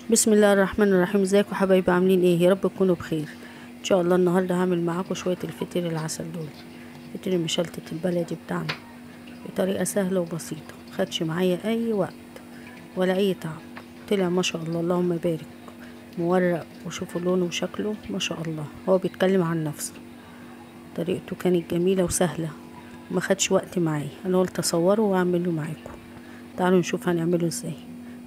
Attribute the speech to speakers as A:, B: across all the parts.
A: بسم الله الرحمن الرحيم. ازيكم حبايبي؟ عاملين ايه؟ يا رب تكونوا بخير ان شاء الله. النهارده هعمل معاكم شويه الفطير العسل دول، فطير المشلتت البلدي بتاعنا بطريقه سهله وبسيطه، مخدش معايا اي وقت ولا اي تعب. طلع ما شاء الله اللهم بارك، مورق، وشوفوا لونه وشكله ما شاء الله. هو بيتكلم عن نفسه، طريقته كانت جميله وسهله وما خدش وقت معايا. انا قلت اصوره واعمله معاكم. تعالوا نشوف هنعمله ازاي.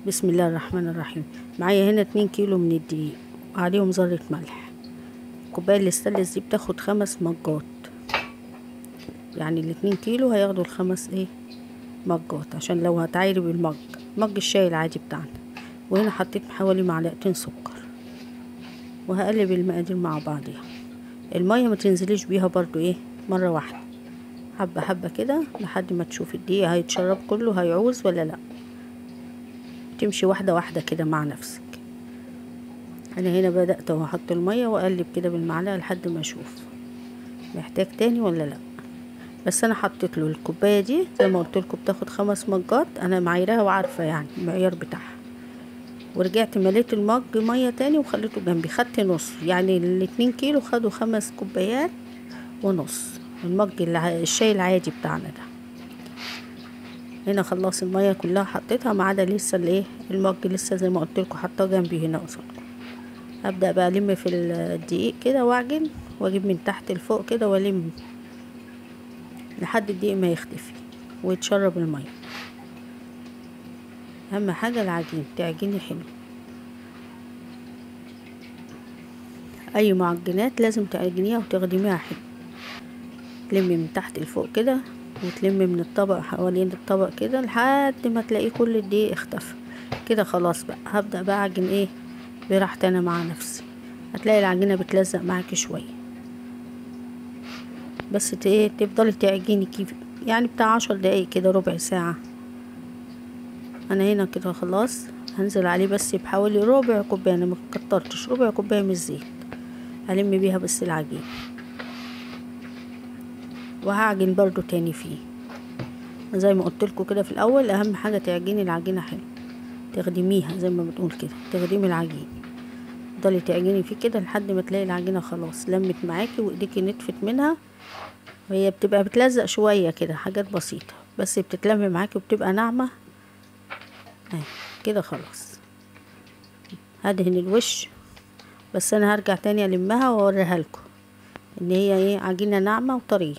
A: بسم الله الرحمن الرحيم. معايا هنا 2 كيلو من الدقيق وعليهم ذرة ملح. الكوباية الاستانلس دي بتاخد 5 مجات، يعني ال2 كيلو هياخدوا ال5 مجات، عشان لو هتعايري بالمج، مج الشاي العادي بتاعنا. وهنا حطيت حوالي معلقتين سكر، وهقلب المقادير مع بعضيها. المية ما تنزليش بيها برضو مرة واحدة، حبة حبة كده لحد ما تشوف الدقيق هيتشرب كله، هيعوز ولا لا. تمشي واحدة واحدة كده مع نفسك. انا هنا بدأت اهو احط المية واقلب كده بالمعلقة لحد ما اشوف محتاج تاني ولا لا. بس انا حطيت له الكوباية دي زي ما قلت لكم بتاخد 5 مجات، انا معايرها وعارفة يعني المعيار بتاعها. ورجعت مليت المج مية تاني وخليته جنبي، خدت نص، يعني ال2 كيلو خدوا 5 كوبايات ونص. المج الشاي العادي بتاعنا ده. هنا خلاص المية كلها حطيتها ما عدا لسه المج لسه زي ما قلت لكم حطاه جنبي هنا قصادكم. هبدأ بقى ألم في الدقيق كده واعجن، واجيب من تحت لفوق كده والم لحد الدقيق ما يختفي ويتشرب المية. اهم حاجة العجين تعجني حلو. اي معجنات لازم تعجنيها وتخدميها حلو. تلمي من تحت لفوق كده، وتلمي من الطبق حوالين الطبق كده لحد ما تلاقيه كل الدقيق اختفى كده. خلاص بقى هبدأ بقى اعجن براحتي انا مع نفسي. هتلاقي العجينة بتلزق معاكي شوية، بس تفضلي تعجني كيف يعني بتاع 10 دقايق كده، ربع ساعة. انا هنا كده خلاص هنزل عليه بس بحوالي ربع كوباية، انا مكترتش، ربع كوباية من الزيت هلم بيها بس العجين. وهعجن برضو تاني فيه زي ما قلت لكم كده في الاول. اهم حاجة تعجني العجينة حلو، تخدميها زي ما بتقول كده، تخدمي العجين. تفضلي تعجني فيه كده لحد ما تلاقي العجينة خلاص لمت معاكي وايديكي نتفت منها. وهي بتبقى بتلزق شوية كده، حاجات بسيطة بس بتتلم معاكي وبتبقى ناعمة كده. خلاص هدهن الوش، بس انا هرجع تاني المها واوريها لكم ان هي عجينة ناعمة وطرية.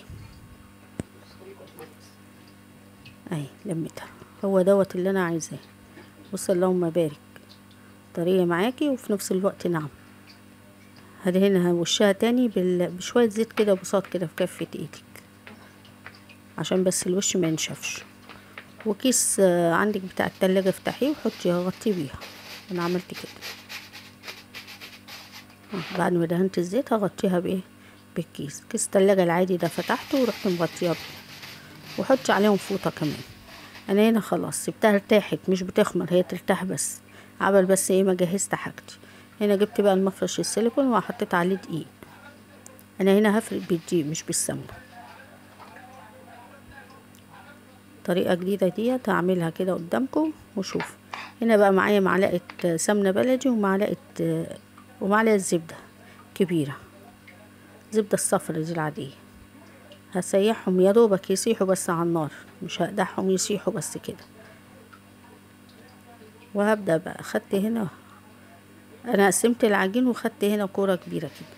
A: لميتها، هو دوت اللي انا عايزاه. بص اللهم بارك، طرية معاكي وفي نفس الوقت ناعمة. هدهنها وشها تاني بشوية زيت كده بساط كده في كفة ايدك، عشان بس الوش ما ينشفش. وكيس عندك بتاع التلاجة افتحيه وحطي غطيه بيها. انا عملت كده. بعد ما دهنت الزيت هغطيها بالكيس. كيس التلاجة العادي ده فتحته ورحت مغطيها بيه، وحطي عليهم فوطة كمان. انا هنا خلاص سبتها ارتاحت، مش بتخمر، هي ترتاح بس عبل بس ما جهزت حاجتي. هنا جبت بقى المفرش السيليكون وحطيت عليه دقيق. انا هنا هفرد بالدقيق مش بالسمنة. طريقة جديدة ديت هعملها كده قدامكم وشوف. هنا بقى معايا معلقة سمنة بلدي ومعلقة زبدة كبيرة، زبدة الصفرا دي العادية. هسيحهم يا دوبك يسيحوا بس على النار، مش هقدحهم، يسيحوا بس كده. وهبدأ بقى خدت هنا، انا قسمت العجين وخدت هنا كورة كبيرة كده.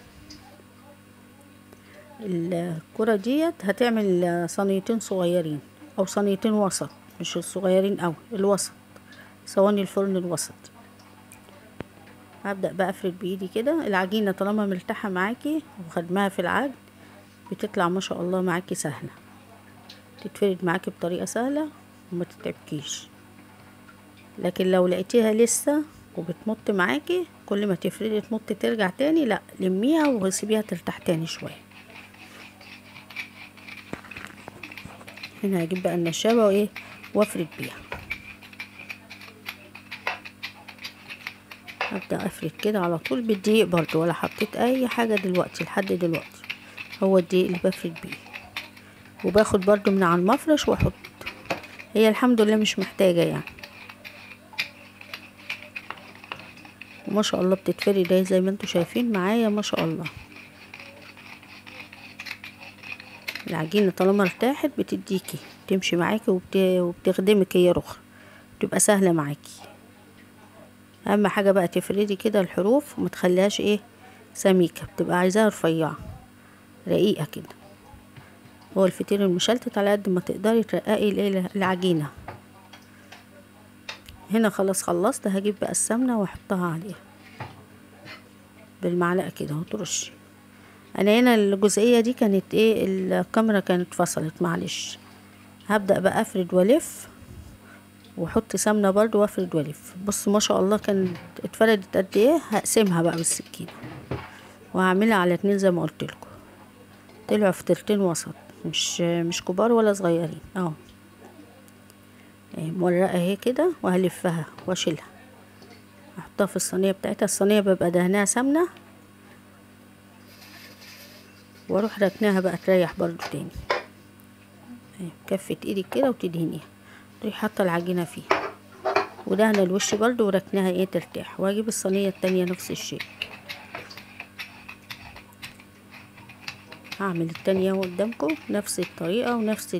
A: الكورة ديت هتعمل صينيتين صغيرين او صينيتين وسط، مش الصغيرين اوي، الوسط، صواني الفرن الوسط. هبدأ بقى افرد بايدي كده. العجينة طالما مرتاحة معاكي وخدمها في العجن بتطلع ما شاء الله معاكي سهلة، تتفرد معاكي بطريقة سهلة وما تتعبكيش. لكن لو لقيتيها لسه وبتمط معاكي، كل ما تفردي تمط ترجع تاني، لا لميها وسيبيها ترتاح تاني شوية. هنا هجيب بقى النشابة وافرد بيها. هبدأ افرد كده على طول بالدقيق برضو، ولا حطيت اي حاجة دلوقتي لحد دلوقتي، هو الدقيق اللي بفرد بيه. وباخد برضو من على المفرش واحط. هي الحمد لله مش محتاجة يعني. ما شاء الله بتتفرد اهي زي ما انتوا شايفين معايا ما شاء الله. العجينة طالما ارتاحت بتديكي تمشي معاكي وبتخدمك هي رخرة، تبقى سهلة معاكي. اهم حاجة بقى تفردي كده الحروف وما تخليهاش ايه سميكة، بتبقى عايزاها رفيعة رقيقة كده. هو الفطير المشلتت على قد ما تقدري ترققي العجينة. هنا خلاص خلصت، هجيب بقى السمنة واحطها عليها بالمعلقة كده وترشي. انا هنا الجزئية دي كانت ايه الكاميرا كانت فصلت معلش. هبدأ بقى افرد والف واحط سمنة برضو وافرد والف. بص ما شاء الله كانت اتفردت قد ايه. هقسمها بقى بالسكينة وهعملها على 2 زي ما قلت لكم. طلعوا فطيرتين وسط، مش كبار ولا صغيرين اهو. مورقة اهي كده، وهلفها واشيلها احطها في الصينية بتاعتها. الصينية ببقى دهنها سمنة واروح ركناها بقى تريح برضو تاني. كفة ايدك كده وتدهنيها، تروحي حاطة العجينة فيها ودهنة الوش برضو وركناها ايه ترتاح. واجيب الصينية التانية نفس الشيء، هعمل التانية قدامكم نفس الطريقة ونفس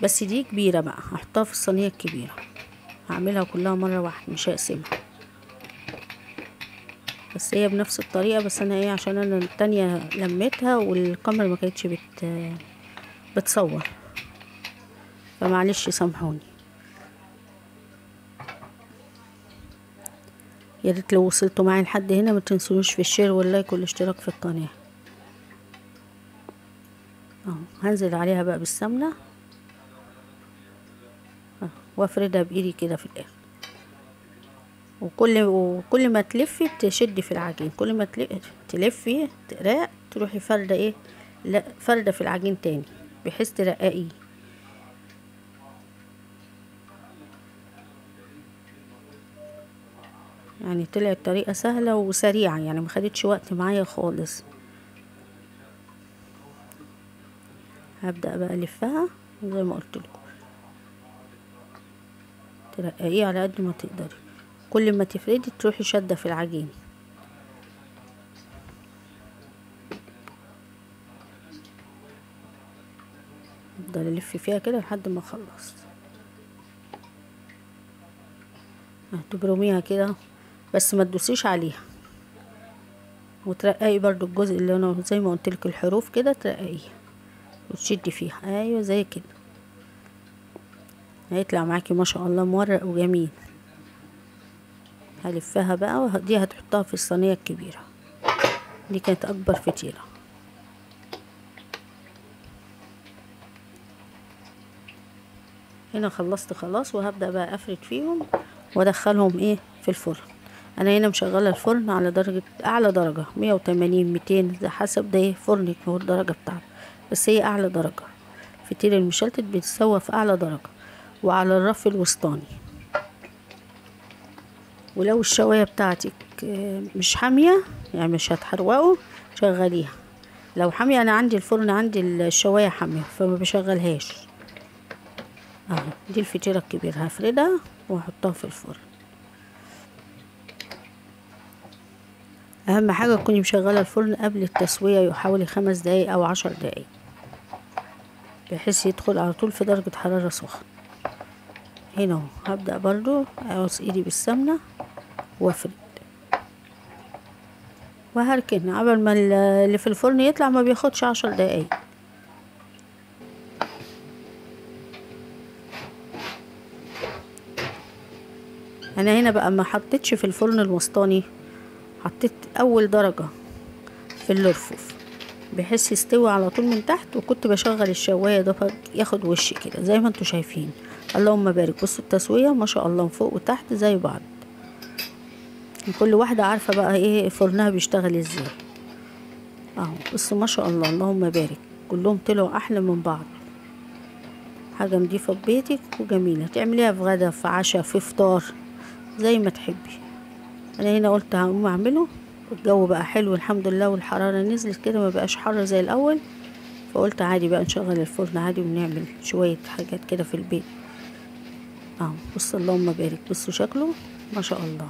A: بس دي كبيرة بقى هحطها في الصينية الكبيرة. هعملها كلها مرة واحدة مش هقسمها، بس هي بنفس الطريقة. بس انا ايه عشان انا التانية لميتها والكاميرا ما كانتش بتصور، فمعلش سامحوني. يا ريت لو وصلتوا معايا لحد هنا ما تنسونوش في الشير واللايك والاشتراك في القناة. اهو هنزل عليها بقى بالسمنة وافردها بايدي كده في الاخر. وكل ما تلفي تشدي في العجين، كل ما تلفي ترق تروحي فرده ايه لا فرده في العجين تاني بحيث ترققيه. يعني طلعت طريقه سهله وسريعه، يعني ما خدتش وقت معايا خالص. هبدا بقى الفها زي ما قلت لكم، ترققيه على قد ما تقدري. كل ما تفردي تروحي شاده في العجين. افضل الف فيها كده لحد ما اخلص. تبرميها كده بس ما تدوسيش عليها، وترققي برضو الجزء اللي انا زي ما قلت لك الحروف كده ترققيه وتشدي فيها. ايوه زي كده هيطلع معاكي ما شاء الله مورق وجميل. هلفها بقى ودي هتحطها في الصينيه الكبيره. دي كانت اكبر فطيره. هنا خلصت خلاص، وهبدا بقى افرد فيهم وادخلهم ايه في الفرن. انا هنا مشغله الفرن على درجه اعلى درجه 180 200 ده حسب ده ايه فرنك هو الدرجه بتاعته، بس هي اعلى درجه. الفطير المشلتت بيتسوى في اعلى درجه وعلى الرف الوسطاني. ولو الشوايه بتاعتك مش حاميه يعني مش هتحرقه شغليها. لو حاميه انا عندي الفرن عندي الشوايه حاميه فما بشغلهاش. اهو دي الفطيره الكبيره هفردها واحطها في الفرن. اهم حاجه تكوني مشغله الفرن قبل التسويه حوالي 5 دقايق او 10 دقايق بحيث يدخل على طول في درجه حراره سخنه. هنا اهو هبدا برضو اقص ايدي بالسمنه وافرد وهركن قبل ما اللي في الفرن يطلع، ما بياخدش 10 دقايق. انا هنا بقى ما حطيتش في الفرن الوسطاني، حطيت اول درجه في الرفوف بحيث يستوي على طول من تحت. وكنت بشغل الشوايه ده ياخد وش كده زي ما انتوا شايفين. اللهم بارك. بصوا التسويه ما شاء الله فوق وتحت زي بعض. كل واحده عارفه بقى ايه فرنها بيشتغل ازاي. اهو بصوا ما شاء الله اللهم بارك، كلهم طلعوا احلى من بعض. حاجه نضيفه في بيتك وجميله تعمليها في غدا في عشاء في فطار زي ما تحبي. انا هنا قلت هقوم اعمله. الجو بقى حلو الحمد لله والحراره نزلت كده ما بقاش حر زي الاول، فقلت عادي بقى نشغل الفرن عادي ونعمل شويه حاجات كده في البيت. اهو بصوا اللهم بارك. بصوا شكله ما شاء الله.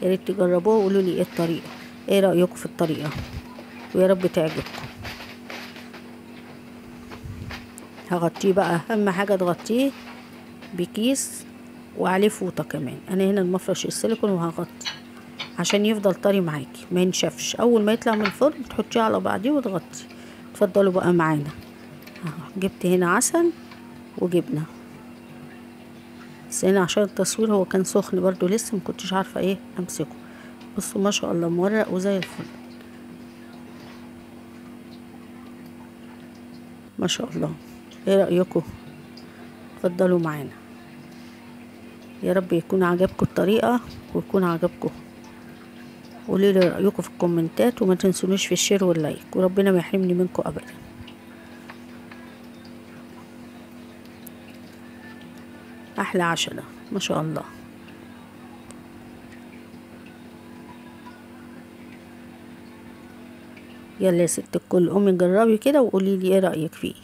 A: يا ريت تجربوه وقولوا لي ايه الطريقه، ايه رايكم في الطريقه، ويا رب تعجبكم. هغطيه بقى، اهم حاجه تغطيه بكيس وعليه فوطه كمان. انا هنا المفرش السيليكون وهغطي عشان يفضل طري معاكي ما ينشفش. اول ما يطلع من الفرن تحطيه على بعضيه وتغطي. اتفضلوا بقى معانا. جبت هنا عسل وجبنه، بس هنا عشان التصوير هو كان سخن برضو لسه مكنتش عارفه ايه امسكه. بصوا ما شاء الله مورق وزي الفل ما شاء الله. ايه رايكم؟ اتفضلوا معانا. يا رب يكون عجبكم الطريقه ويكون عجبكم. قولوا لي رايكم في الكومنتات وما تنسونيش في الشير واللايك، وربنا ما يحرمني منكم ابدا. احلى عشا ده ما شاء الله. يلا يا ست الكل قومي جربي كده وقولي لي ايه رايك فيه.